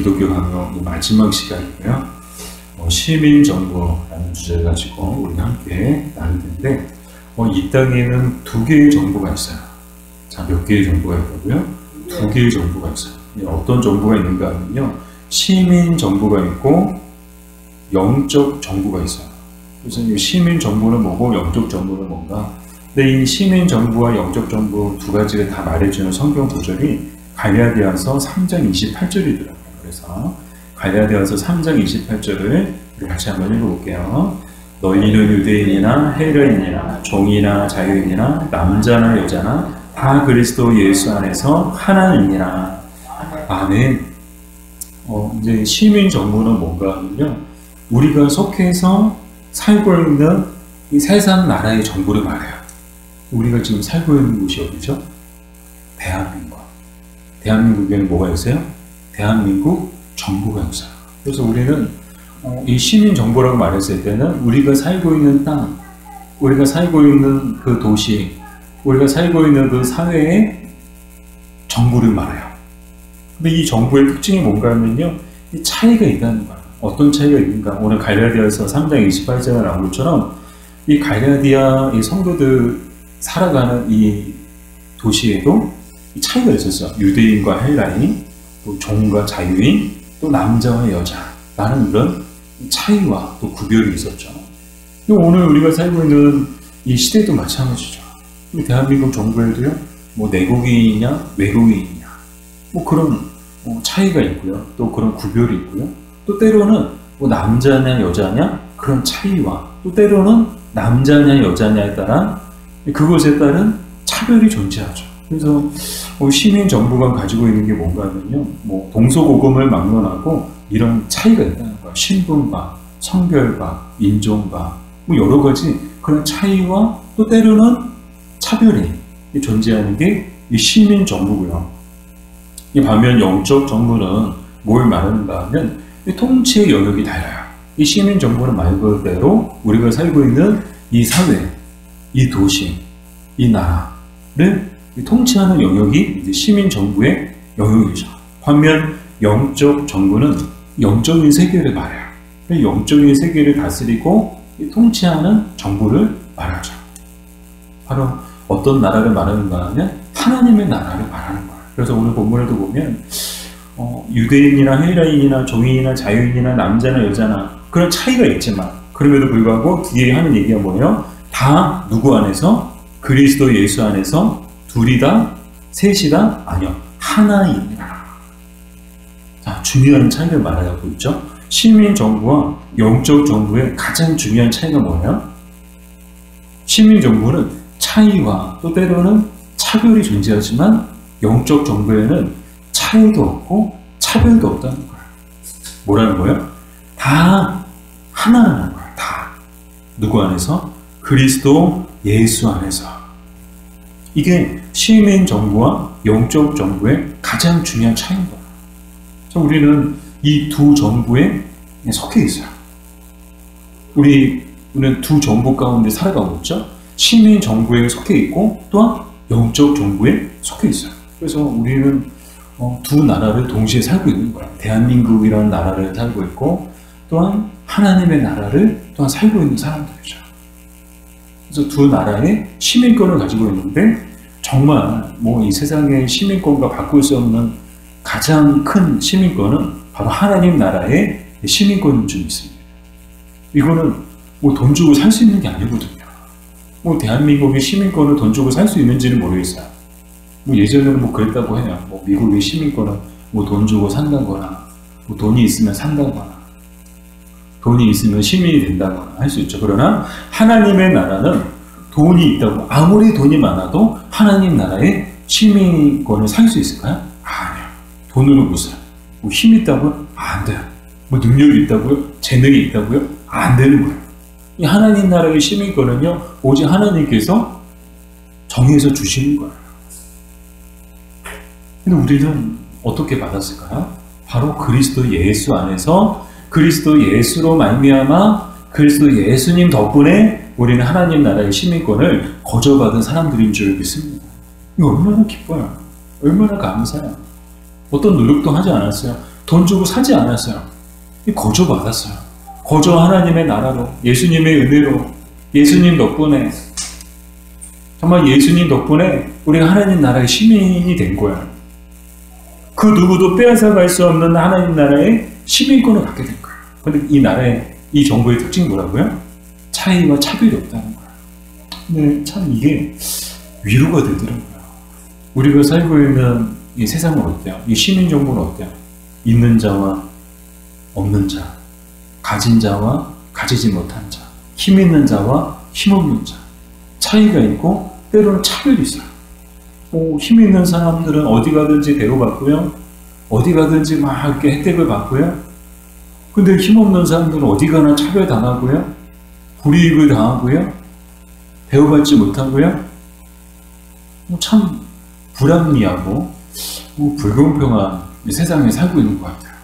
기독교 강의 마지막 시간이고요. 시민정부라는 주제를 가지고 우리가 함께 나눌 텐데, 이 땅에는 두 개의 정부가 있어요. 자, 몇 개의 정부가 있다고요? 두 개의 정부가 있어요. 어떤 정부가 있는가 하면요, 시민정부가 있고 영적 정부가 있어요. 그래서 이 시민정부는 뭐고 영적 정부는 뭔가? 근데 이 시민정부와 영적 정부 두 가지를 다 말해주는 성경 구절이 갈라디아서 3장 28절이더라고요. 그래서 갈라디아서 3장 28절을 같이 한번 읽어볼게요. 너희는 유대인이나 헬라인이나 종이나 자유인이나 남자나 여자나 다 그리스도 예수 안에서 하나님이라. 아멘. 이제 시민 정부는 뭔가 하면요, 우리가 속해서 살고 있는 이 세상 나라의 정부를 말해요. 우리가 지금 살고 있는 곳이 어디죠? 대한민국. 대한민국에는 뭐가 있어요? 대한민국 정부가 있어요. 그래서 우리는 이 시민 정부라고 말했을 때는 우리가 살고 있는 땅, 우리가 살고 있는 그 도시, 우리가 살고 있는 그 사회의 정부를 말해요. 근데 이 정부의 특징이 뭔가 하면요, 이 차이가 있다는 거예요. 어떤 차이가 있는가? 오늘 갈라디아서 3장 28절에 나온 것처럼 이 갈라디아 이 성도들 살아가는 이 도시에도 이 차이가 있었어요. 유대인과 헬라인, 또 종과 자유인, 또 남자와 여자라는 이런 차이와 또 구별이 있었죠. 오늘 우리가 살고 있는 이 시대도 마찬가지죠. 대한민국 정부에도요, 뭐 내국인이냐 외국인이냐 뭐 그런 차이가 있고요. 또 그런 구별이 있고요. 또 때로는 뭐 남자냐 여자냐 그런 차이와, 또 때로는 남자냐 여자냐에 따라 그것에 따른 차별이 존재하죠. 그래서 시민 정부가 가지고 있는 게 뭔가 하면요, 뭐 동서고금을 막론하고 이런 차이가 있다는 거예요. 신분과 성별과 인종과 뭐 여러 가지 그런 차이와 또 때로는 차별이 존재하는 게 이 시민 정부고요. 이 반면 영적 정부는 뭘 말하는가 하면 이 통치의 영역이 달라요. 이 시민 정부는 말 그대로 우리가 살고 있는 이 사회, 이 도시, 이 나라를 통치하는 영역이 이제 시민 정부의 영역이죠. 반면 영적 정부는 영적인 세계를 말해요. 영적인 세계를 다스리고 통치하는 정부를 말하죠. 바로 어떤 나라를 말하는가 하면 하나님의 나라를 말하는 거예요. 그래서 오늘 본문에도 보면 유대인이나 헬라인이나 종인이나 자유인이나 남자나 여자나 그런 차이가 있지만 그럼에도 불구하고 뒤에 하는 얘기가 뭐예요? 다 누구 안에서? 그리스도 예수 안에서 둘이다, 셋이다, 아니요, 하나입니다. 자, 중요한 차이를 말하고 있죠. 시민 정부와 영적 정부의 가장 중요한 차이가 뭐예요? 시민 정부는 차이와 또 때로는 차별이 존재하지만 영적 정부에는 차이도 없고 차별도 없다는 거예요. 뭐라는 거예요? 다 하나라는 거예요. 다. 누구 안에서? 그리스도 예수 안에서. 이게 시민 정부와 영적 정부의 가장 중요한 차이인 거예요. 우리는 이 두 정부에 속해 있어요. 우리는 두 정부 가운데 살아가고 있죠. 시민 정부에 속해 있고 또한 영적 정부에 속해 있어요. 그래서 우리는 두 나라를 동시에 살고 있는 거예요. 대한민국이라는 나라를 살고 있고 또한 하나님의 나라를 또한 살고 있는 사람들이죠. 그래서 두 나라의 시민권을 가지고 있는데 정말 뭐 이 세상의 시민권과 바꿀 수 없는 가장 큰 시민권은 바로 하나님 나라의 시민권인 줄 믿습니다. 이거는 뭐 돈 주고 살 수 있는 게 아니거든요. 뭐 대한민국의 시민권을 돈 주고 살 수 있는지는 모르겠어요. 뭐 예전에는 뭐 그랬다고 해요. 뭐 미국의 시민권은 뭐 돈 주고 산다거나, 뭐 돈이 있으면 산다거나, 돈이 있으면 시민이 된다거나 할 수 있죠. 그러나 하나님의 나라는 돈이 있다고 아무리 돈이 많아도 하나님 나라의 시민권을 살 수 있을까요? 아니요. 돈으로 못 사요. 뭐 힘이 있다고요? 안 돼요. 뭐 능력이 있다고요? 재능이 있다고요? 안 되는 거예요. 이 하나님 나라의 시민권은요, 오직 하나님께서 정해서 주시는 거예요. 근데 우리는 어떻게 받았을까요? 바로 그리스도 예수 안에서 그리스도 예수로 말미암아 그리스도 예수님 덕분에 우리는 하나님 나라의 시민권을 거저받은 사람들인 줄 믿습니다. 이거 얼마나 기뻐요. 얼마나 감사해요. 어떤 노력도 하지 않았어요. 돈 주고 사지 않았어요. 거저 받았어요. 거저 하나님의 나라로, 예수님의 은혜로, 예수님 덕분에, 정말 예수님 덕분에 우리가 하나님 나라의 시민이 된 거야. 그 누구도 빼앗아갈 수 없는 하나님 나라의 시민권을 갖게 된 거야. 근데 이 나라의, 이 정부의 특징이 뭐라고요? 차이와 차별이 없다는 거야. 근데 참 이게 위로가 되더라고요. 우리가 살고 있는 이 세상은 어때요? 이 시민 정부는 어때요? 있는 자와 없는 자, 가진 자와 가지지 못한 자, 힘 있는 자와 힘 없는 자, 차이가 있고 때로는 차별이 있어요. 힘 있는 사람들은 어디 가든지 대우받고요, 어디 가든지 막 이렇게 혜택을 받고요. 근데 힘 없는 사람들은 어디 가나 차별당하고요, 불이익을 당하고요, 대우받지 못하고요. 참 불합리하고 불공평한 세상에 살고 있는 것 같아요.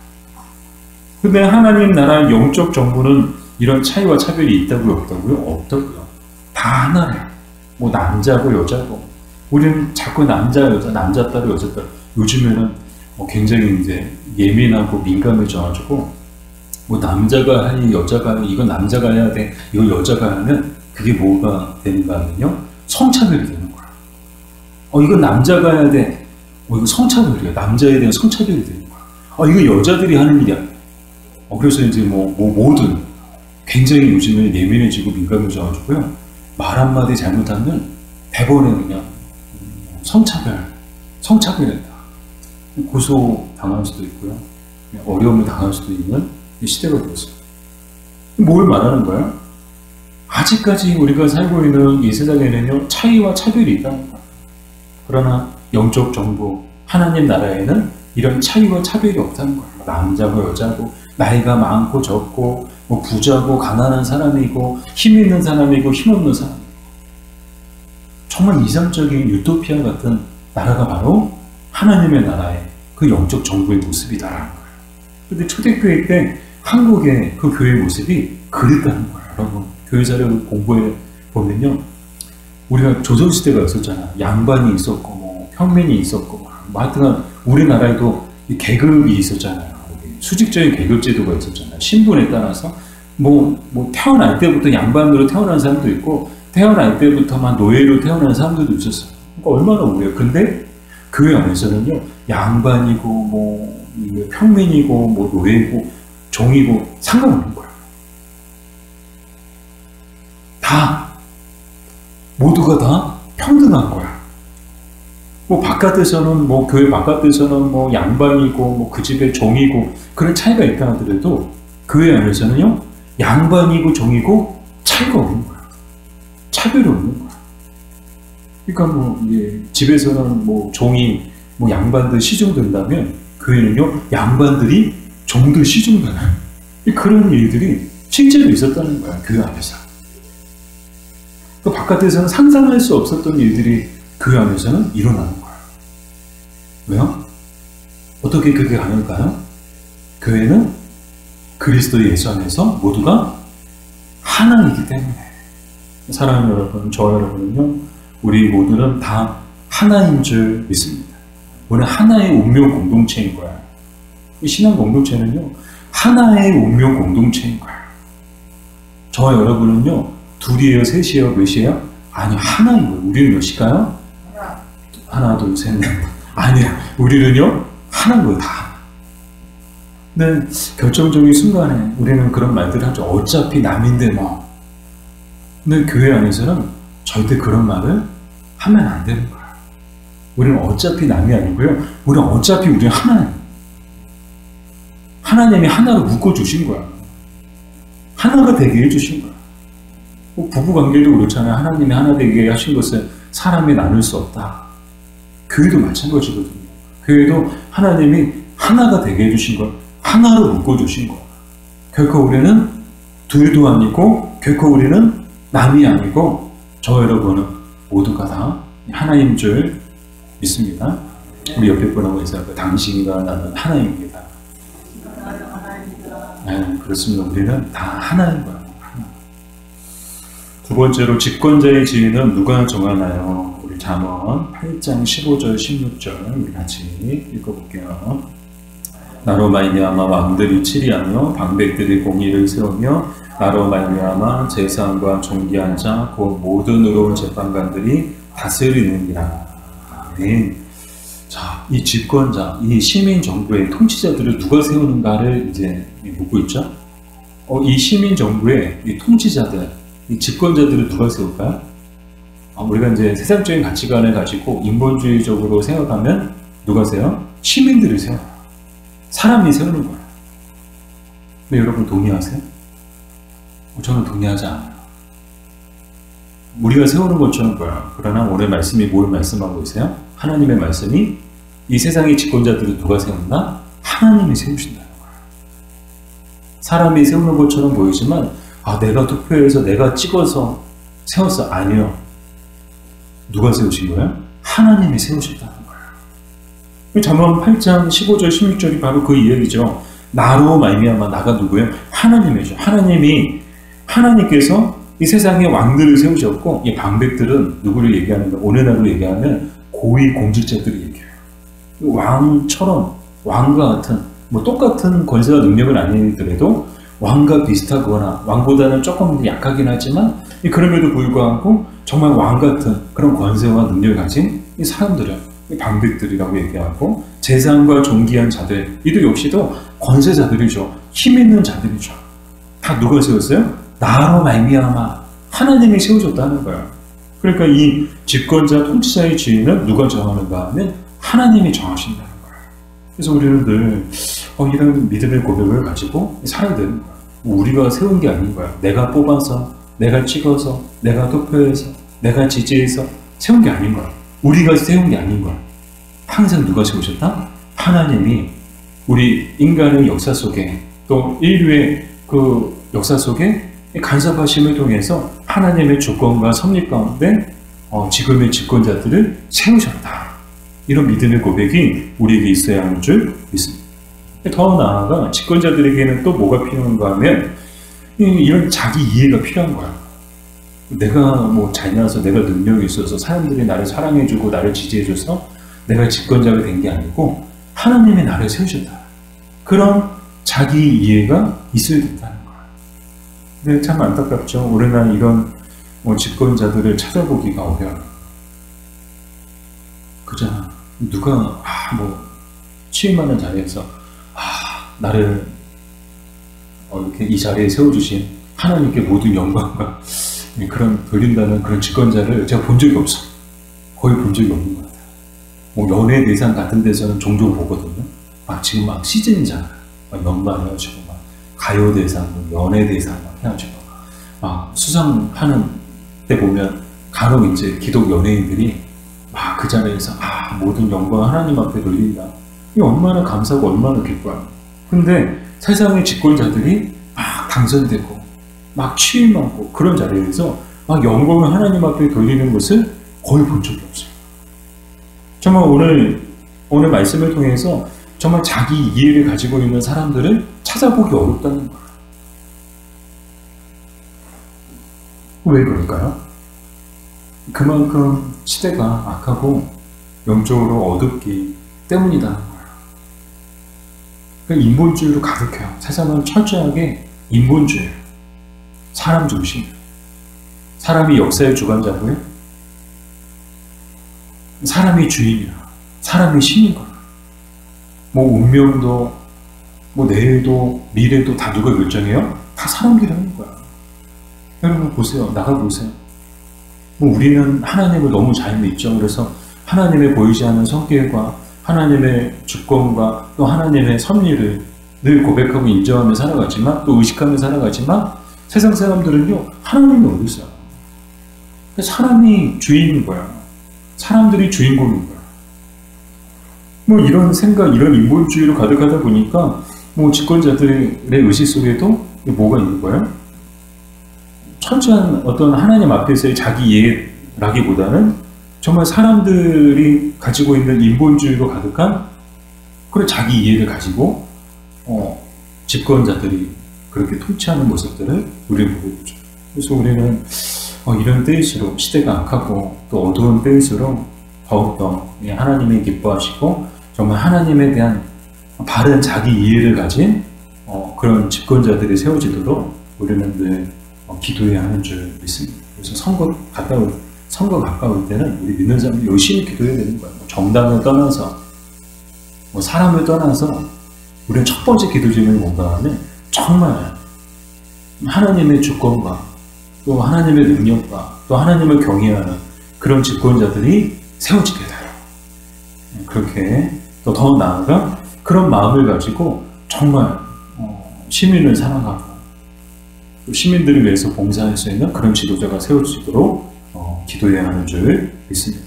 근데 하나님 나라 영적 정부는 이런 차이와 차별이 있다고요, 없다고요? 없다고요. 다 하나예요. 남자고 여자고. 우리는 자꾸 남자, 여자, 남자 따로 여자 따로. 요즘에는 굉장히 이제 예민하고 민감해져가지고, 남자가 하니 여자가 하니, 이건 남자가 해야 돼, 이건 여자가 하면 그게 뭐가 되는가 하면요, 성차별이 되는 거야. 이건 남자가 해야 돼. 이거 성차별이야. 남자에 대한 성차별이 되는 거야. 이거 여자들이 하는 일이야. 그래서 이제 뭐든 굉장히 요즘에 예민해지고 민감해져가지고요. 말 한마디 잘못하면 대본에 그냥 성차별했다. 고소 당할 수도 있고요. 어려움을 당할 수도 있는 시대가 되었어요. 뭘 말하는 거야? 아직까지 우리가 살고 있는 이 세상에는요, 차이와 차별이 있다는 거야. 그러나 영적 정부, 하나님 나라에는 이런 차이와 차별이 없다는 거예요. 남자고 여자고, 나이가 많고 적고, 부자고 가난한 사람이고, 힘 있는 사람이고, 힘 없는 사람이고. 정말 이상적인 유토피아 같은 나라가 바로 하나님의 나라의 그 영적 정부의 모습이다라는 거예요. 그런데 초대교회 때 한국의 그 교회 모습이 그랬다는 거예요. 여러분, 교회 자료를 공부해 보면요, 우리가 조선시대가 있었잖아요. 양반이 있었고, 평민이 있었고, 하여튼 우리나라에도 계급이 있었잖아요. 수직적인 계급 제도가 있었잖아요. 신분에 따라서 태어날 때부터 양반으로 태어난 사람도 있고, 태어날 때부터만 노예로 태어난 사람들도 있었어요. 그러니까 얼마나 우려요. 근데 교회 안에서는요, 양반이고 평민이고 노예고 종이고 상관없는 거예요. 다 모두가 다 평등한 거야. 바깥에서는 교회 바깥에서는 양반이고 그 집의 종이고 그런 차이가 있다 하더라도 교회 안에서는요, 양반이고 종이고 차이가 없는 거야. 차별이 없는 거야. 그러니까 집에서는 종이 양반들 시중된다면 교회는요, 양반들이 종들 시중되는 그런 일들이 실제로 있었다는 거야, 교회 안에서. 그 바깥에서는 상상할 수 없었던 일들이 교회 안에서는 일어나는 거야. 왜요? 어떻게 그게 가능할까요? 교회는 그리스도 예수 안에서 모두가 하나이기 때문에. 사랑하는 여러분, 저와 여러분은요, 우리 모두는 다 하나인 줄 믿습니다. 우리는 하나의 운명 공동체인 거야. 신앙 공동체는요, 하나의 운명 공동체인 거야. 저와 여러분은요, 둘이에요, 셋이에요, 몇이에요? 아니요, 하나인 거예요. 우리는 몇일까요? 하나, 둘, 셋, 넷. 아니야, 우리는요, 하나인 거예요, 다. 근데 결정적인 순간에 우리는 그런 말들을 하죠. 어차피 남인데 뭐. 근데 교회 안에서는 절대 그런 말을 하면 안 되는 거야. 우리는 어차피 남이 아니고요, 우리는 하나예요. 하나님이 하나로 묶어주신 거야. 하나가 되게 해주신 거야. 부부관계도 그렇잖아요. 하나님이 하나 되게 하신 것을 사람이 나눌 수 없다. 교회도 마찬가지거든요. 교회도 하나님이 하나가 되게 해주신 걸 하나로 묶어주신 거야. 결코 우리는 둘도 아니고, 결코 우리는 남이 아니고, 저 여러분은 모두가 다 하나인 줄 믿습니다. 우리 옆에 분하고 인사하고, 당신과 나는 하나입니다. 네, 그렇습니다. 우리는 다 하나인 거야. 하나. 두 번째로, 집권자의 지위는 누가 정하나요? 우리 잠언 8장 15절 16절 우리 같이 읽어볼게요. 나로 말미암아 왕들이 치리하며 방백들이 공의를 세우며 나로 말미암아 재상과 존귀한 자 곧 모든 의로운 재판관들이 다스리느니라. 아멘. 자, 이 집권자, 이 시민 정부의 통치자들을 누가 세우는가를 이제 묻고 있죠. 이 시민 정부의 이 통치자들, 이 집권자들을 누가 세울까요? 우리가 이제 세상적인 가치관을 가지고 인본주의적으로 생각하면 누가 세요? 시민들을 세워요. 사람이 세우는 거예요. 근데 여러분 동의하세요? 저는 동의하지 않아요. 우리가 세우는 것처럼 보여요. 그러나 오늘 말씀이 뭘 말씀하고 있어요? 하나님의 말씀이 이 세상의 집권자들을 누가 세운다? 하나님이 세우신다는 거예요. 사람이 세우는 것처럼 보이지만 내가 투표해서 내가 찍어서 세웠어. 아니요. 누가 세우신 거예요? 하나님이 세우셨다는 거예요. 잠언 8장 15절 16절이 바로 그 이야기죠. 나로 말미암아 나가 누구예요? 하나님이죠. 하나님께서 이 세상의 왕들을 세우셨고 이 방백들은 누구를 얘기하는가? 오늘날로 얘기하면 고위 공직자들을 얘기해요. 왕처럼 왕과 같은 똑같은 권세와 능력은 아니더라도 왕과 비슷하거나 왕보다는 조금 약하긴 하지만 그럼에도 불구하고 정말 왕 같은 그런 권세와 능력을 가진 이 사람들을 이 방백들이라고 얘기하고 재상과 존귀한 자들 이들 역시도 권세자들이죠. 힘 있는 자들이죠. 다 누가 세웠어요? 나로 말미암아 하나님이 세우셨다는 거예요. 그러니까 이 집권자 통치자의 지위는 누가 정하는가 하면 하나님이 정하신다는 거예요. 그래서 우리는 늘 이런 믿음의 고백을 가지고 살아야 되는 거예요. 우리가 세운 게 아닌 거예요. 내가 뽑아서 내가 찍어서 내가 투표해서 내가 지지해서 세운 게 아닌 거예요. 우리가 세운 게 아닌 거예요. 항상 누가 세우셨다? 하나님이 우리 인간의 역사 속에 또 인류의 그 역사 속에 간섭하심을 통해서 하나님의 주권과 섭리 가운데 지금의 집권자들을 세우셨다. 이런 믿음의 고백이 우리에게 있어야 하는 줄 믿습니다. 더 나아가 집권자들에게는 또 뭐가 필요한가 하면 이런 자기 이해가 필요한 거야. 내가 잘나서 내가 능력이 있어서 사람들이 나를 사랑해주고 나를 지지해줘서 내가 집권자가 된 게 아니고 하나님이 나를 세우셨다. 그런 자기 이해가 있어야 된다는 거야. 근데 참 안타깝죠. 우리나라 이런 집권자들을 찾아보기가 어려워요. 그죠? 누가 취임하는 자리에서 나를 이렇게 이 자리에 세워주신 하나님께 모든 영광과 그런 돌린다는 그런 집권자를 제가 본 적이 없어요. 거의 본 적이 없는 것 같아요. 연예대상 같은 데서는 종종 보거든요. 지금 시즌이잖아요. 연말 해가지고 가요대상, 연예대상 해가지고 수상하는 때 보면 간혹 이제 기독 연예인들이 그 자리에서 모든 영광 하나님 앞에 돌린다. 이게 얼마나 감사하고 얼마나 기뻐요. 근데 세상의 집권자들이 당선되고 취임하고 그런 자리에서 영광을 하나님 앞에 돌리는 것을 거의 본 적이 없어요. 정말 오늘 말씀을 통해서 정말 자기 이해를 가지고 있는 사람들을 찾아보기 어렵다는 거예요. 왜 그럴까요? 그만큼 시대가 악하고 영적으로 어둡기 때문이라는 거예요. 그러니까 인본주의로 가득해요. 세상은 철저하게 인본주의, 사람 중심. 사람이 역사의 주관자고요. 사람이 주인이라. 사람이 신이거나. 운명도, 내일도, 미래도 다 누가 결정해요? 다 사람들이 하는 거야. 여러분 보세요. 나가보세요. 우리는 하나님을 너무 잘 믿죠. 그래서 하나님의 보이지 않는 성격과 하나님의 주권과 또 하나님의 섭리를 늘 고백하고 인정하며 살아가지만 또 의식하며 살아가지만 세상 사람들은요 하나님이 어디 있어요? 사람이 주인인 거야. 사람들이 주인공인 거야. 이런 생각, 이런 인본주의로 가득하다 보니까 집권자들의 의식 속에도 뭐가 있는 거예요? 철저한 어떤 하나님 앞에서의 자기 이해라기보다는 정말 사람들이 가지고 있는 인본주의로 가득한 그런 자기 이해를 가지고 집권자들이 그렇게 통치하는 모습들을 우리는 보고 있죠. 그래서 우리는 이런 때일수록 시대가 악하고 또 어두운 때일수록 더욱더 하나님이 기뻐하시고 정말 하나님에 대한 바른 자기 이해를 가진 그런 집권자들이 세워지도록 우리는 늘 기도해야 하는 줄 믿습니다. 그래서 선거 가까울 때는 우리 믿는 사람이 열심히 기도해야 되는 거예요. 정당을 떠나서 사람을 떠나서 우리는 첫 번째 기도 제목이 뭔가 하면 정말 하나님의 주권과 또 하나님의 능력과 또 하나님을 경외하는 그런 집권자들이 세워지게 돼요. 그렇게 또 더 나아가 그런 마음을 가지고 정말 시민을 사랑하고 또 시민들을 위해서 봉사할 수 있는 그런 지도자가 세워지도록 기도해야 하는 줄 믿습니다.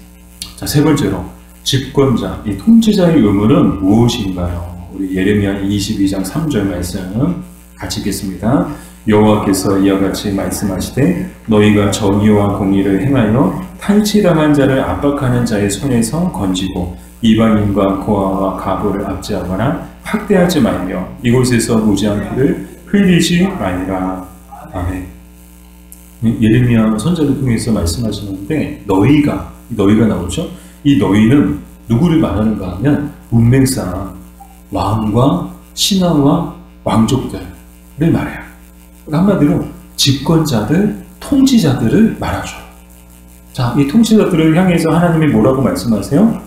자, 세 번째로 집권자, 이 통치자의 의무는 무엇인가요? 우리 예레미야 22장 3절 말씀 같이 읽겠습니다. 여호와께서 이와 같이 말씀하시되 너희가 정의와 공의를 행하여 탈취당한 자를 압박하는 자의 손에서 건지고 이방인과 고아와 가부를 압제하거나 학대하지 말며 이곳에서 무지한 피를 흘리지 말라. 아멘. 예레미야 선지자를 통해서 말씀하시는데 너희가 나오죠. 이 너희는 누구를 말하는가 하면 문맹상 왕과 신하와 왕족들을 말해요. 한마디로 집권자들, 통치자들을 말하죠. 자, 이 통치자들을 향해서 하나님이 뭐라고 말씀하세요?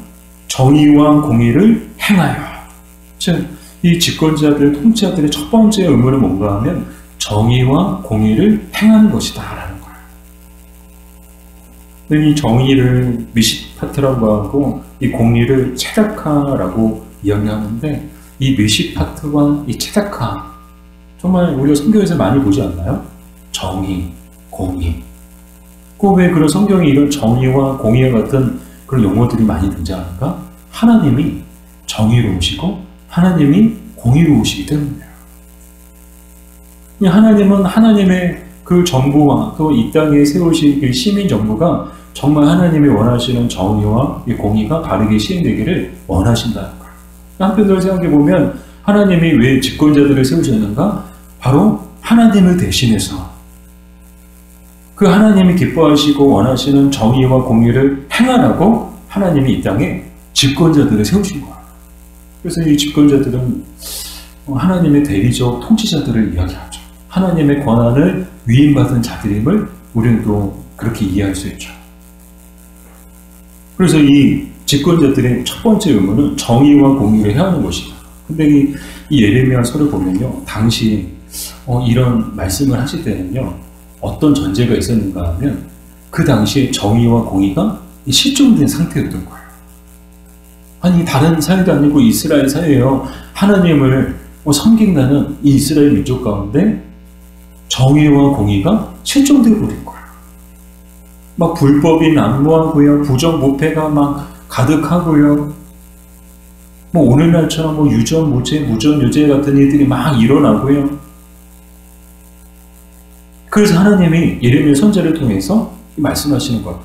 정의와 공의를 행하여. 즉, 이 집권자들, 통치자들의 첫 번째 의무는 뭔가 하면 정의와 공의를 행하는 것이다 라는 거예요. 이 정의를 미시파트라고 하고 이 공의를 체다카라고 이야기하는데 이 미시파트와 이 체다카 정말 우리가 성경에서 많이 보지 않나요? 정의, 공의. 왜 그런 성경에 이런 정의와 공의와 같은 그런 용어들이 많이 등장할까? 하나님이 정의로우시고 하나님이 공의로우시기 때문이에요. 하나님은 하나님의 그 정부와 또 이 땅에 세우실 그 시민 정부가 정말 하나님이 원하시는 정의와 이 공의가 바르게 시행되기를 원하신다는 거예요. 한편으로 생각해 보면 하나님이 왜 집권자들을 세우셨는가? 바로 하나님을 대신해서 그 하나님이 기뻐하시고 원하시는 정의와 공의를 행하라고 하나님이 이 땅에 집권자들을 세우신 거예요. 그래서 이 집권자들은 하나님의 대리적 통치자들을 이야기하죠. 하나님의 권한을 위임받은 자들임을 우리는 또 그렇게 이해할 수 있죠. 그래서 이 집권자들의 첫 번째 의무는 정의와 공의를 해야 하는 것이다. 근데 이 예레미야서를 보면요, 당시 이런 말씀을 하실 때는요, 어떤 전제가 있었는가 하면 그 당시에 정의와 공의가 실종된 상태였던 거예요. 아니, 다른 사회도 아니고 이스라엘 사회예요. 하나님을 섬긴다는 이 이스라엘 민족 가운데 정의와 공의가 실종되어 버린 거예요. 막 불법이 난무하고요, 부정부패가 막 가득하고요, 오늘날처럼 유전무죄, 무전유죄 같은 일들이 막 일어나고요. 그래서 하나님이 예레미야 선지자를 통해서 말씀하시는 것,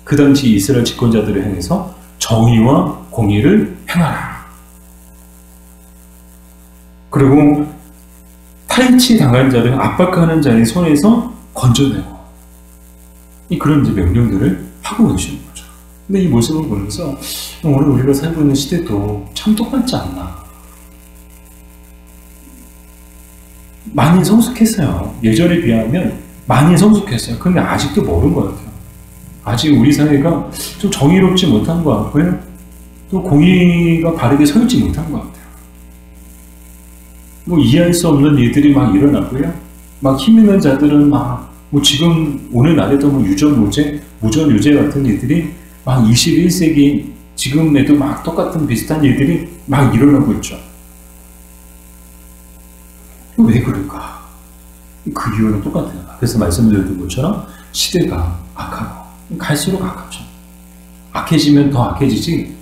그 당시 이스라엘 집권자들을 향해서 정의와 공의를 행하라. 그리고 탈취당한 자를 압박하는 자의 손에서 건져내고, 그런 명령들을 하고 계시는 거죠. 근데 이 모습을 보면서 오늘 우리가 살고 있는 시대도 참 똑같지 않나. 많이 성숙했어요. 예전에 비하면 많이 성숙했어요. 근데 아직도 모르는 것 같아요. 아직 우리 사회가 좀 정의롭지 못한 것 같고요. 또 공의가 바르게 서 있지 못한 것 같아요. 이해할 수 없는 일들이 막 일어나고요. 막 힘 있는 자들은 지금 오늘날에도 유전무죄, 무전유죄 같은 일들이 막 21세기 지금에도 막 똑같은 비슷한 일들이 막 일어나고 있죠. 왜 그럴까? 그 이유는 똑같아요. 그래서 말씀드렸던 것처럼 시대가 악하고 갈수록 악하죠. 악해지면 더 악해지지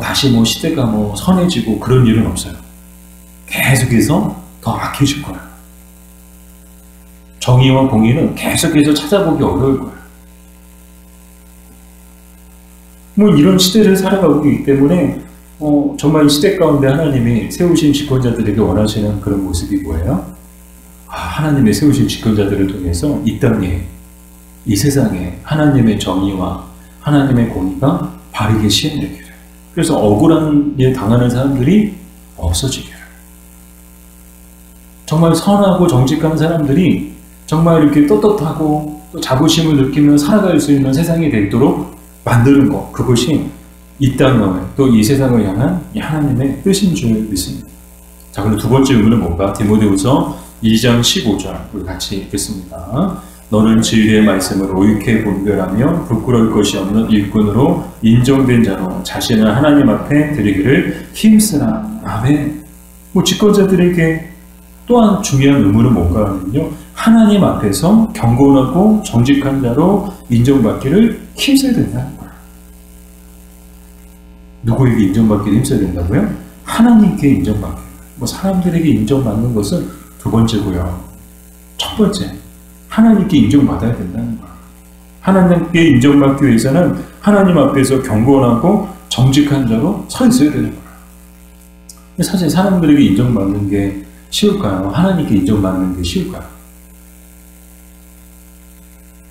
다시 시대가 선해지고 그런 일은 없어요. 계속해서 더 악해질 거예요. 정의와 공의는 계속해서 찾아보기 어려울 거예요. 이런 시대를 살아가고 있기 때문에 정말 이 시대 가운데 하나님이 세우신 집권자들에게 원하시는 그런 모습이 뭐예요? 하나님의 세우신 집권자들을 통해서 이 땅에, 이 세상에 하나님의 정의와 하나님의 공의가 바르게 시행되기를. 그래서 억울한 일 당하는 사람들이 없어지기를. 정말 선하고 정직한 사람들이 정말 이렇게 떳떳하고 또 자부심을 느끼며 살아갈 수 있는 세상이 되도록 만드는 것, 그것이 이 땅을 또 이 세상을 향한 하나님의 뜻인 줄 믿습니다. 자, 그럼 두 번째 의문은 뭔가? 디모데후서 2장 15절 우리 같이 읽겠습니다. 너는 진리의 말씀을 옳게 분별하며 부끄러울 것이 없는 일꾼으로 인정된 자로 자신을 하나님 앞에 드리기를 힘쓰라. 아멘. 집권자들에게 또한 중요한 의무는 뭔가 하면요, 하나님 앞에서 경건하고 정직한 자로 인정받기를 힘써야 된다는 거예요. 누구에게 인정받기를 힘써야 된다고요? 하나님께 인정받기. 사람들에게 인정받는 것은 두 번째고요. 첫 번째, 하나님께 인정받아야 된다는 거예요. 하나님께 인정받기 위해서는 하나님 앞에서 경건하고 정직한 자로 서 있어야 되는 거예요. 사실 사람들에게 인정받는 게 쉬울까요? 하나님께 인정받는 게 쉬울까요?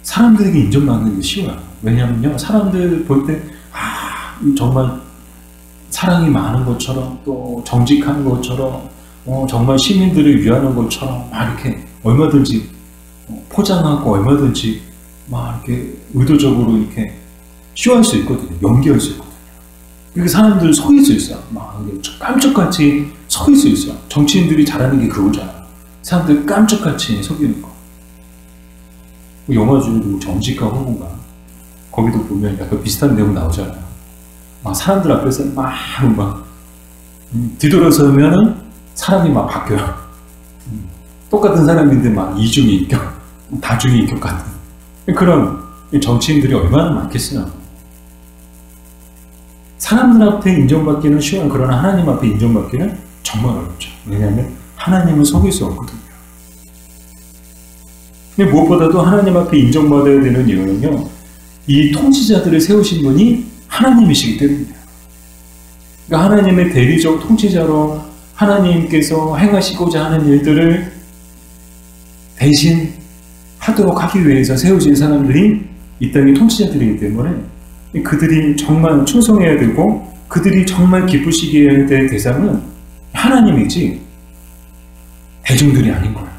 사람들에게 인정받는 게 쉬워요. 왜냐하면요, 사람들 볼 때 정말 사랑이 많은 것처럼 또 정직한 것처럼 정말 시민들을 위하는 것처럼 막 이렇게 얼마든지 포장하고 얼마든지 막 이렇게 의도적으로 이렇게 쇼할 수 있거든요. 연기할 수 있거든요. 그렇게 사람들 속일 수 있어요. 막 깜짝같이 속일 수 있어요. 정치인들이 잘하는 게 그거잖아요. 사람들 깜짝같이 속이는 거. 영화 중에도 정직과 허공가 거기도 보면 약간 비슷한 내용 나오잖아요. 막 사람들 앞에서 막 뒤돌아서면은 사람이 막 바뀌어요. 똑같은 사람인데 막 이중인격, 다중인격 같은 그런 정치인들이 얼마나 많겠어요. 사람들 앞에 인정받기는 쉬워요. 그러나 하나님 앞에 인정받기는 정말 어렵죠. 왜냐하면 하나님은 속일 수 없거든요. 근데 무엇보다도 하나님 앞에 인정받아야 되는 이유는요, 이 통치자들을 세우신 분이 하나님이시기 때문이에요. 그러니까 하나님의 대리적 통치자로 하나님께서 행하시고자 하는 일들을 대신 하도록 하기 위해서 세우신 사람들이 이 땅의 통치자들이기 때문에 그들이 정말 충성해야 되고 그들이 정말 기쁘시게 해야 될 대상은 하나님이지 대중들이 아닌 거예요.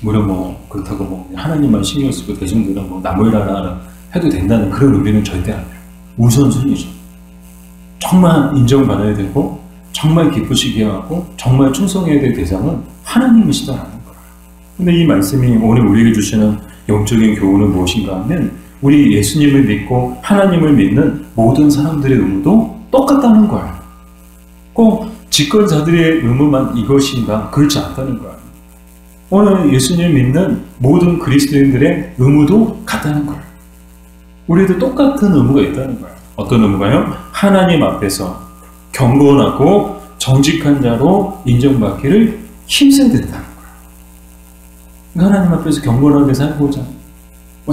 물론 그렇다고 하나님만 신경 쓰고 대중들은 나무라라 해도 된다는 그런 의미는 절대 아니에요. 우선순위죠. 정말 인정받아야 되고 정말 기쁘시게 하고 정말 충성해야 될 대상은 하나님이시다라는 거예요. 근데 이 말씀이 오늘 우리에게 주시는 영적인 교훈은 무엇인가 하면 우리 예수님을 믿고 하나님을 믿는 모든 사람들의 의무도 똑같다는 거예요. 꼭 집권자들의 의무만 이것인가? 그렇지 않다는 거예요. 오늘 예수님을 믿는 모든 그리스도인들의 의무도 같다는 거예요. 우리도 똑같은 의무가 있다는 거예요. 어떤 의무가요? 하나님 앞에서 경건하고 정직한 자로 인정받기를 힘써야 된다는 거예요. 그러니까 하나님 앞에서 경건하게 살고자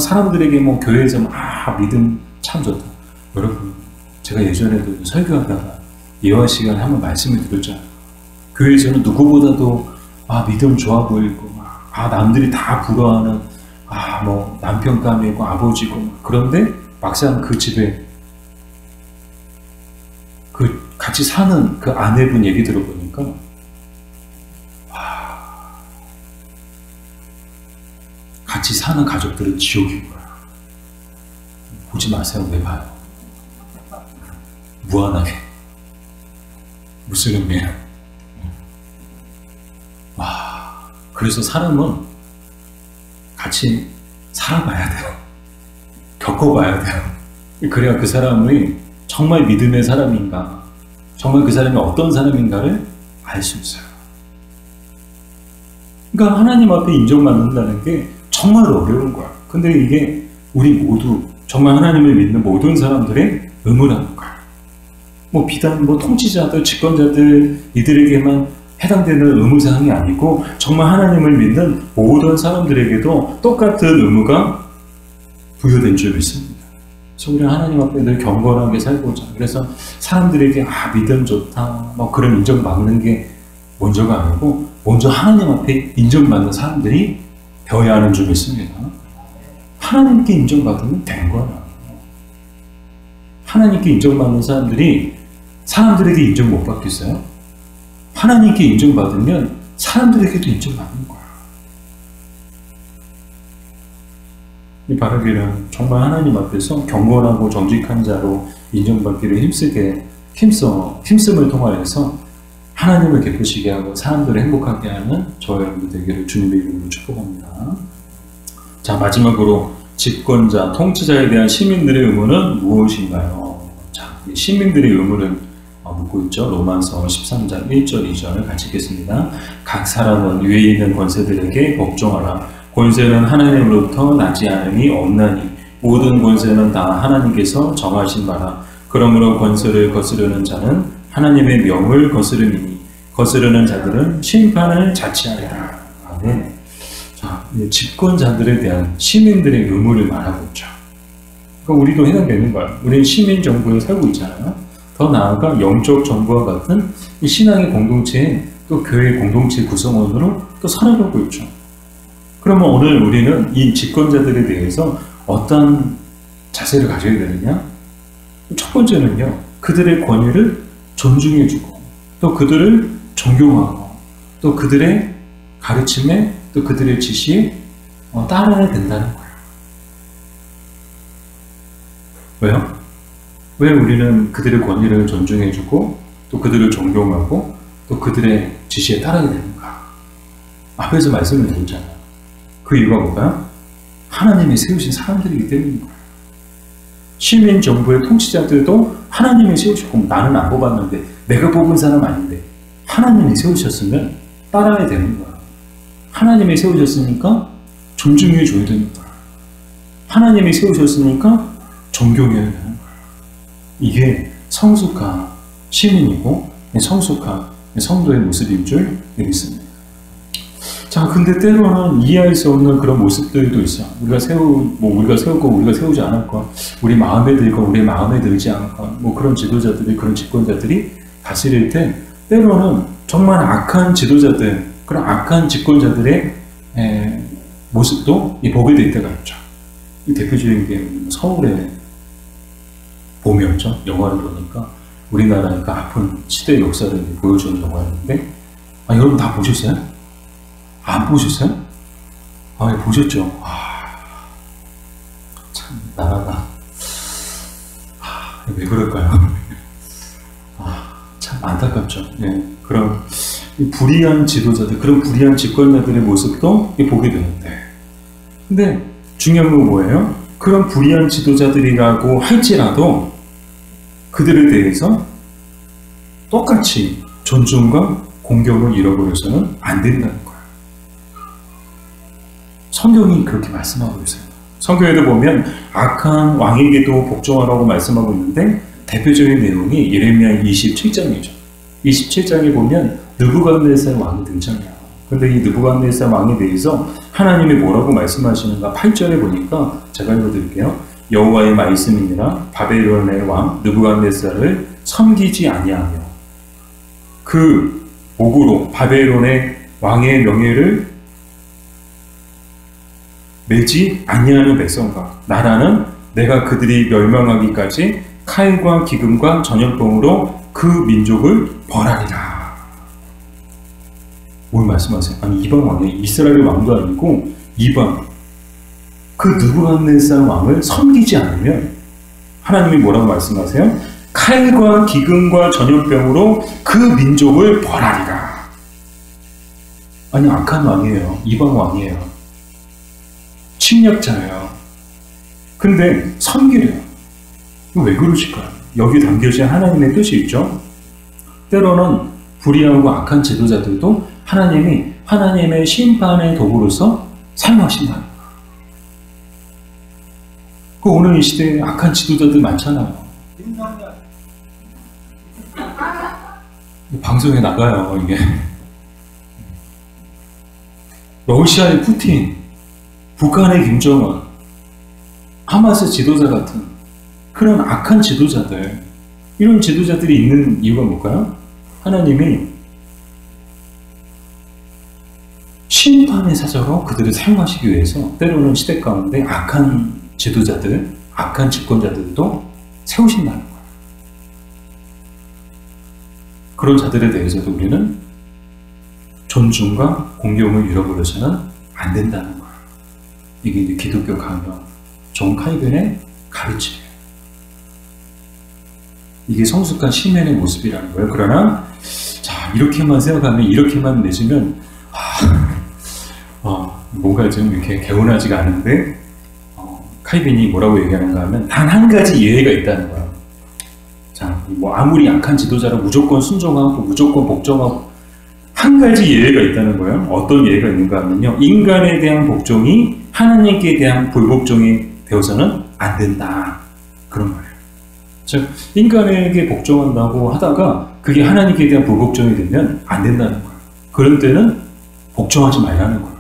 사람들에게 교회에서 믿음 참 좋다. 여러분, 제가 예전에도 설교하다가 예화 시간에 한번 말씀을 드렸잖아요. 교회에서는 누구보다도 믿음 좋아 보이고 남들이 다 부러워하는 남편감이고 아버지고 그런데 막상 그 집에 같이 사는 그 아내분 얘기 들어보니까 같이 사는 가족들은 지옥인 거야. 보지 마세요. 왜 봐요? 무한하게 무슨 의미야? 그래서 사람은 같이 살아봐야 돼요. 겪어봐야 돼요. 그래야 그 사람이 정말 믿음의 사람인가, 정말 그 사람이 어떤 사람인가를 알 수 있어요. 그러니까 하나님 앞에 인정받는다는 게 정말 어려운 거야. 근데 이게 우리 모두 정말 하나님을 믿는 모든 사람들의 의무라는 거야. 비단 통치자들, 집권자들 이들에게만 해당되는 의무사항이 아니고 정말 하나님을 믿는 모든 사람들에게도 똑같은 의무가 부여된 줄 믿습니다. 그래서 우리는 하나님 앞에 늘 경건하게 살고자, 그래서 사람들에게 믿음 좋다 그런 인정받는 게 먼저가 아니고 먼저 하나님 앞에 인정받는 사람들이 되어야 하는 줄 믿습니다. 하나님께 인정받으면 된 거야. 하나님께 인정받는 사람들이 사람들에게 인정 못 받겠어요? 하나님께 인정받으면 사람들에게도 인정받는 거야. 이 바라기는 정말 하나님 앞에서 경건하고 정직한 자로 인정받기를 힘씀을 통하여서 하나님을 기쁘시게 하고 사람들을 행복하게 하는 저와 여러분들 되기를 주님의 이름으로 축복합니다. 자, 마지막으로 집권자, 통치자에 대한 시민들의 의무는 무엇인가요? 자, 시민들의 의무를 묻고 있죠. 로마서 13장 1절 2절을 같이 읽겠습니다. 각 사람은 위에 있는 권세들에게 복종하라. 권세는 하나님으로부터 나지 않음이 없나니 모든 권세는 다 하나님께서 정하신 바라. 그러므로 권세를 거스르는 자는 하나님의 명을 거스르니 거스르는 자들은 심판을 자취하리라. 아멘. 자, 집권자들에 대한 시민들의 의무를 말하고 있죠. 그러니까 우리도 해당되는 거야. 우리는 시민 정부에 살고 있잖아요. 더 나아가 영적 정부와 같은 이 신앙의 공동체에 또 교회 공동체 구성원으로 또 살아가고 있죠. 그러면 오늘 우리는 이 집권자들에 대해서 어떤 자세를 가져야 되느냐? 첫 번째는요, 그들의 권위를 존중해주고, 또 그들을 존경하고, 또 그들의 가르침에, 또 그들의 지시에 따라야 된다는 거예요. 왜요? 왜 우리는 그들의 권위를 존중해주고, 또 그들을 존경하고, 또 그들의 지시에 따라야 되는가? 앞에서 말씀을 드렸잖아요. 그 이유가 뭐가? 하나님이 세우신 사람들이기 때문인 거예요. 시민 정부의 통치자들도 하나님이 세우셨고 나는 안 뽑았는데 내가 뽑은 사람 아닌데 하나님이 세우셨으면 따라야 되는 거야. 하나님이 세우셨으니까 존중해 줘야 되는 거야. 하나님이 세우셨으니까 존경해야 되는 거야. 이게 성숙한 시민이고 성숙한 성도의 모습인 줄 믿습니다. 자, 근데 때로는 이해할 수 없는 그런 모습들도 있어. 우리가 세우고 우리가 세우지 않을 것, 우리 마음에 들고 우리 마음에 들지 않을 것, 그런 지도자들이, 그런 집권자들이 다스릴 때 때로는 정말 악한 지도자들, 그런 악한 집권자들의 모습도 보게 될 때가 있죠. 이 대표적인 게 서울의 봄이었죠. 영화를 보니까 우리나라의 그 아픈 시대 역사를 보여주는 영화였는데, 여러분 다 보셨어요? 안 보셨어요? 보셨죠? 참, 나라가. 왜 그럴까요? 참 안타깝죠. 예, 그런 불의한 지도자들, 그런 불의한 집권자들의 모습도 보게 되는데. 근데 중요한 건 뭐예요? 그런 불의한 지도자들이라고 할지라도 그들에 대해서 똑같이 존중과 공경을 잃어버려서는 안 된다는 거예요. 성경이 그렇게 말씀하고 있어요. 성경에도 보면 악한 왕에게도 복종하라고 말씀하고 있는데 대표적인 내용이 예레미야 27장이죠. 27장에 보면 느부갓네살 왕이 등장해요. 그런데 이 느부갓네살 왕에 대해서 하나님이 뭐라고 말씀하시는가 8절에 보니까 제가 읽어드릴게요. 여호와의 말씀이니라 바벨론의 왕 느부갓네살을 섬기지 아니하며 그 목으로 바벨론의 왕의 명예를 매지 아니하는 백성과 나라는 내가 그들이 멸망하기까지 칼과 기근과 전염병으로 그 민족을 벌하리라. 뭘 말씀하세요? 아니 이방 왕이 이스라엘 왕도 아니고 이방 그 느부갓네살 왕을 섬기지 않으면 하나님이 뭐라고 말씀하세요? 칼과 기근과 전염병으로 그 민족을 벌하리라. 아니 악한 왕이에요. 이방 왕이에요. 침략자예요. 근데 섬기래요. 왜 그러실까요? 여기 담겨진 하나님의 뜻이 있죠. 때로는 불의하고 악한 지도자들도 하나님이 하나님의 심판의 도구로서 사용하신다는 거예요. 오늘 이 시대에 악한 지도자들 많잖아요. 방송에 나가요, 이게. 러시아의 푸틴, 북한의 김정은, 하마스 지도자 같은 그런 악한 지도자들, 이런 지도자들이 있는 이유가 뭘까요? 하나님이 심판의 사자로 그들을 사용하시기 위해서 때로는 시대 가운데 악한 지도자들, 악한 집권자들도 세우신다는 거예요. 그런 자들에 대해서도 우리는 존중과 공경을 잃어버려서는 안 된다는 거예요. 이게 이제 기독교 강령 존 칼빈의 가르침이에요. 이게 성숙한 시민의 모습이라는 거예요. 그러나 자, 이렇게만 생각하면, 이렇게만 내지면 뭔가 좀 이렇게 개운하지가 않은데, 칼빈이 뭐라고 얘기하는가 하면 단 한 가지 예외가 있다는 거예요. 자, 뭐 아무리 약한 지도자라 무조건 순종하고 무조건 복종하고, 한 가지 예외가 있다는 거예요. 어떤 예외가 있는가 하면요, 인간에 대한 복종이 하나님께 대한 불복종이 되어서는 안 된다, 그런 말이에요. 즉 인간에게 복종한다고 하다가 그게 하나님께 대한 불복종이 되면 안 된다는 거예요. 그런 때는 복종하지 말라는 거예요.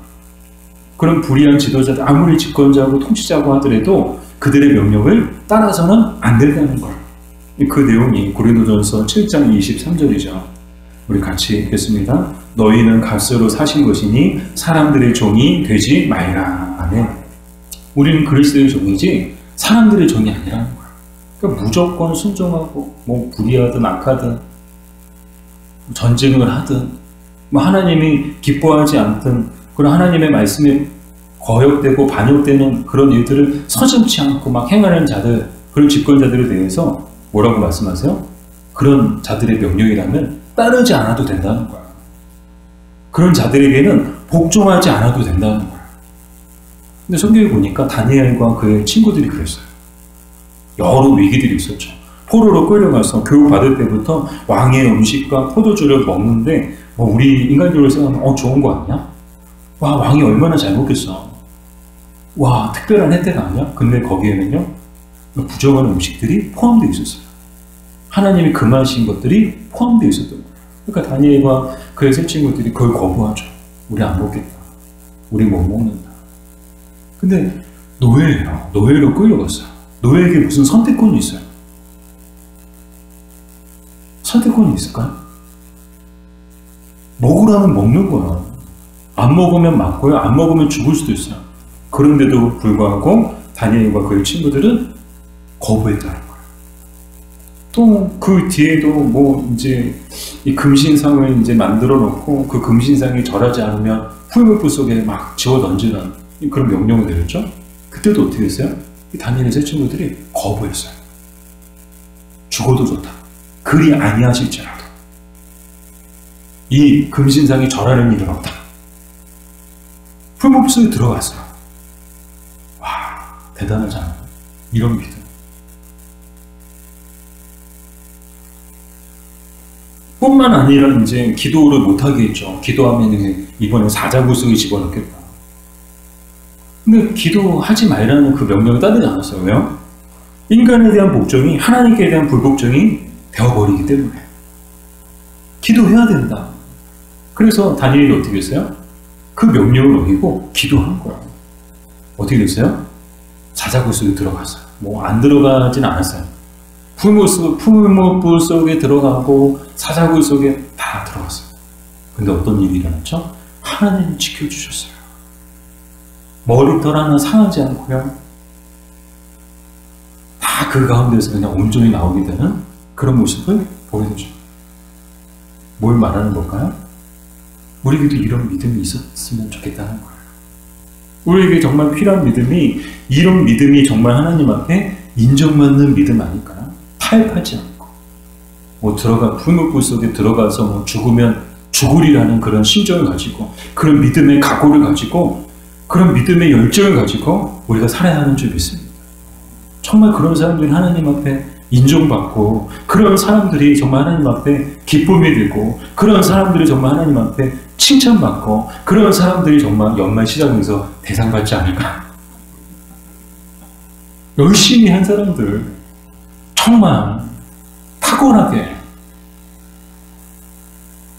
그런 불의한 지도자들, 아무리 집권자고 통치자고 하더라도 그들의 명령을 따라서는 안 된다는 거예요. 그 내용이 고린도전서 7장 23절이죠. 우리 같이 읽겠습니다. 너희는 값으로 사신 것이니 사람들의 종이 되지 말라. 아멘. 우리는 그리스도의 종이지 사람들의 종이 아니라는 거예요. 그러니까 무조건 순종하고, 뭐 불의하든 악하든 전쟁을 하든, 뭐 하나님이 기뻐하지 않든 그런 하나님의 말씀에 거역되고 반역되는 그런 일들을 서슴지 않고 막 행하는 자들, 그런 집권자들에 대해서 뭐라고 말씀하세요? 그런 자들의 명령이라면 따르지 않아도 된다는 거야. 그런 자들에게는 복종하지 않아도 된다는 거야. 근데 성경에 보니까 다니엘과 그의 친구들이 그랬어요. 여러 위기들이 있었죠. 포로로 끌려가서 교육받을 때부터 왕의 음식과 포도주를 먹는데, 뭐 우리 인간적으로 생각하면 좋은 거 아니야? 와, 왕이 얼마나 잘 먹겠어. 와, 특별한 혜택 아니야? 근데 거기에는요, 부정한 음식들이 포함되어 있었어요. 하나님이 금하신 것들이 포함되어 있었던 거예요. 그러니까 다니엘과 그의 세 친구들이 그걸 거부하죠. 우리 안 먹겠다. 우리 못 먹는다. 근데 노예예요. 노예로 끌려갔어요. 노예에게 무슨 선택권이 있어요? 선택권이 있을까요? 먹으라면 먹는 거야. 안 먹으면 맞고요. 안 먹으면 죽을 수도 있어요. 그런데도 불구하고 다니엘과 그의 친구들은 거부했다는 거예요. 또 그 뒤에도 뭐 이제 이 금신상을 이제 만들어 놓고 그 금신상이 절하지 않으면 풀무불 속에 막 지워 던지는 그런 명령을 내렸죠. 그때도 어떻게 했어요? 이 다니엘의 세 친구들이 거부했어요. 죽어도 좋다. 그리 아니하실지라도 이 금신상이 절하는 일은 없다. 풀무불 속에 들어갔어요. 와, 대단하지 않아요? 이런 믿음. 뿐만 아니라 이제 기도를 못하게 했죠. 기도하면 이번에 사자굴 속에 집어넣겠다. 근데 기도하지 말라는 그 명령을 따르지 않았어요. 왜요? 인간에 대한 복종이 하나님께 대한 불복종이 되어버리기 때문에 기도해야 된다. 그래서 다니엘이 어떻게 했어요? 그 명령을 어기고 기도한 거예요. 어떻게 됐어요? 사자굴 속에 들어갔어요. 뭐 안 들어가진 않았어요. 풀무불 속에 들어가고 사자굴 속에 다 들어갔어요. 근데 어떤 일이 일어났죠? 하나님이 지켜주셨어요. 머리털 하나 상하지 않고요. 다 그 가운데서 그냥 온전히 나오게 되는 그런 모습을 보여주죠. 뭘 말하는 걸까요? 우리에게도 이런 믿음이 있었으면 좋겠다는 거예요. 우리에게 정말 필요한 믿음이, 이런 믿음이 정말 하나님 앞에 인정받는 믿음 아닐까요? 타협하지 않고 뭐 풀무불 속에 들어가서 뭐 죽으면 죽으리라는 그런 심정을 가지고, 그런 믿음의 각오를 가지고, 그런 믿음의 열정을 가지고 우리가 살아야 하는 줄 믿습니다. 정말 그런 사람들이 하나님 앞에 인정받고, 그런 사람들이 정말 하나님 앞에 기쁨이 들고, 그런 사람들이 정말 하나님 앞에 칭찬받고, 그런 사람들이 정말 연말 시장에서 대상 받지 않을까. 열심히 한 사람들, 정말 탁월하게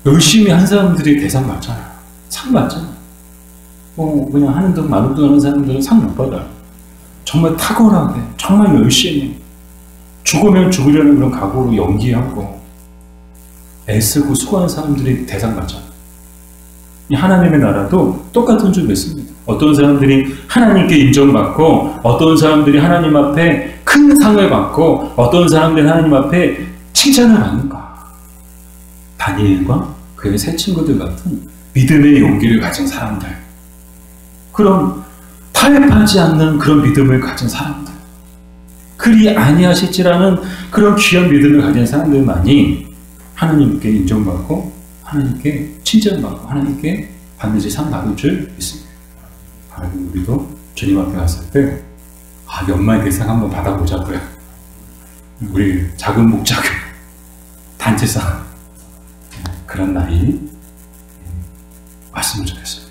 열심히 한 사람들이 대상 받잖아요. 상 받잖아요. 뭐 그냥 하는 둥 마는 둥 하는 사람들은 상 못 받아요. 정말 탁월하게, 정말 열심히 죽으면 죽으려는 그런 각오로 연기하고 애쓰고 수고하는 사람들이 대상 받잖아요. 이 하나님의 나라도 똑같은 줄 믿습니다. 어떤 사람들이 하나님께 인정받고, 어떤 사람들이 하나님 앞에 큰 상을 받고, 어떤 사람들이 하나님 앞에 칭찬을 받는가. 다니엘과 그의 세 친구들 같은 믿음의 용기를 가진 사람들, 그런 타협하지 않는 그런 믿음을 가진 사람들, 그리 아니하실지라는 그런 귀한 믿음을 가진 사람들만이 하나님께 인정받고 하나님께 칭찬받고 하나님께 반드시 상 받을 줄 믿습니다. 우리도 주님 앞에 갔을 때 연말 대상 한번 받아보자고요. 우리 작은 목적 단체상 그런 날이 왔으면 좋겠습니다.